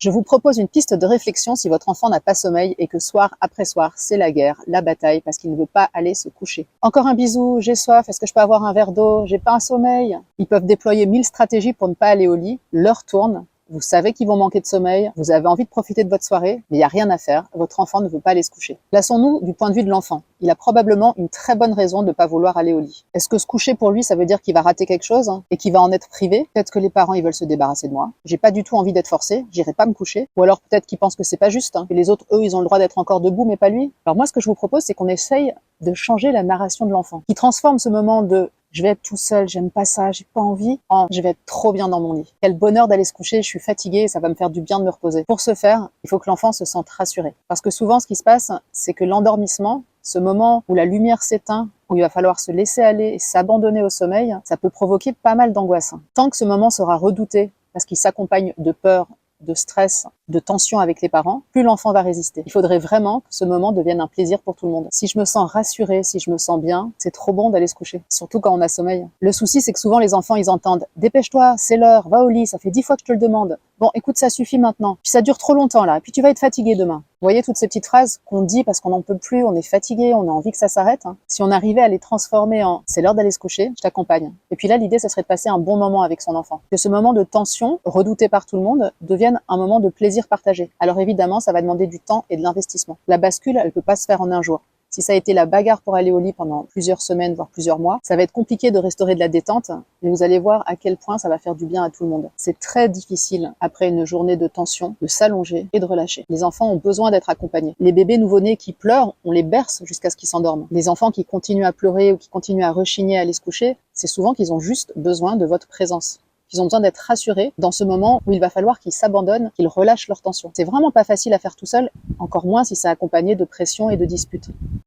Je vous propose une piste de réflexion si votre enfant n'a pas sommeil et que soir après soir, c'est la guerre, la bataille, parce qu'il ne veut pas aller se coucher. Encore un bisou, j'ai soif, est-ce que je peux avoir un verre d'eau? J'ai pas un sommeil. Ils peuvent déployer 1000 stratégies pour ne pas aller au lit. L'heure tourne. Vous savez qu'ils vont manquer de sommeil, vous avez envie de profiter de votre soirée, mais il n'y a rien à faire, votre enfant ne veut pas aller se coucher. Plaçons-nous du point de vue de l'enfant. Il a probablement une très bonne raison de ne pas vouloir aller au lit. Est-ce que se coucher pour lui, ça veut dire qu'il va rater quelque chose et qu'il va en être privé? Peut-être que les parents, ils veulent se débarrasser de moi. J'ai pas du tout envie d'être forcé, j'irai pas me coucher. Ou alors peut-être qu'ils pensent que c'est pas juste, que les autres, eux, ils ont le droit d'être encore debout, mais pas lui. Alors moi, ce que je vous propose, c'est qu'on essaye de changer la narration de l'enfant, qui transforme ce moment de je vais être tout seul, j'aime pas ça, j'ai pas envie, je vais être trop bien dans mon lit. Quel bonheur d'aller se coucher, je suis fatiguée, ça va me faire du bien de me reposer. Pour ce faire, il faut que l'enfant se sente rassuré. Parce que souvent, ce qui se passe, c'est que l'endormissement, ce moment où la lumière s'éteint, où il va falloir se laisser aller et s'abandonner au sommeil, ça peut provoquer pas mal d'angoisse. Tant que ce moment sera redouté, parce qu'il s'accompagne de peur, de stress, de tension avec les parents, plus l'enfant va résister. Il faudrait vraiment que ce moment devienne un plaisir pour tout le monde. Si je me sens rassurée, si je me sens bien, c'est trop bon d'aller se coucher, surtout quand on a sommeil. Le souci, c'est que souvent les enfants, ils entendent « Dépêche-toi, c'est l'heure, va au lit, ça fait 10 fois que je te le demande. Bon, écoute, ça suffit maintenant. Puis ça dure trop longtemps là, puis tu vas être fatigué demain. » Vous voyez toutes ces petites phrases qu'on dit parce qu'on n'en peut plus, on est fatigué, on a envie que ça s'arrête. Si on arrivait à les transformer en « c'est l'heure d'aller se coucher, je t'accompagne ». Et puis là, l'idée, ça serait de passer un bon moment avec son enfant. Que ce moment de tension, redouté par tout le monde, devienne un moment de plaisir partagé. Alors évidemment, ça va demander du temps et de l'investissement. La bascule, elle ne peut pas se faire en un jour. Si ça a été la bagarre pour aller au lit pendant plusieurs semaines, voire plusieurs mois, ça va être compliqué de restaurer de la détente, mais vous allez voir à quel point ça va faire du bien à tout le monde. C'est très difficile, après une journée de tension, de s'allonger et de relâcher. Les enfants ont besoin d'être accompagnés. Les bébés nouveau-nés qui pleurent, on les berce jusqu'à ce qu'ils s'endorment. Les enfants qui continuent à pleurer ou qui continuent à rechigner à aller se coucher, c'est souvent qu'ils ont juste besoin de votre présence. Ils ont besoin d'être rassurés dans ce moment où il va falloir qu'ils s'abandonnent, qu'ils relâchent leur tension. C'est vraiment pas facile à faire tout seul, encore moins si c'est accompagné de pression et de disputes.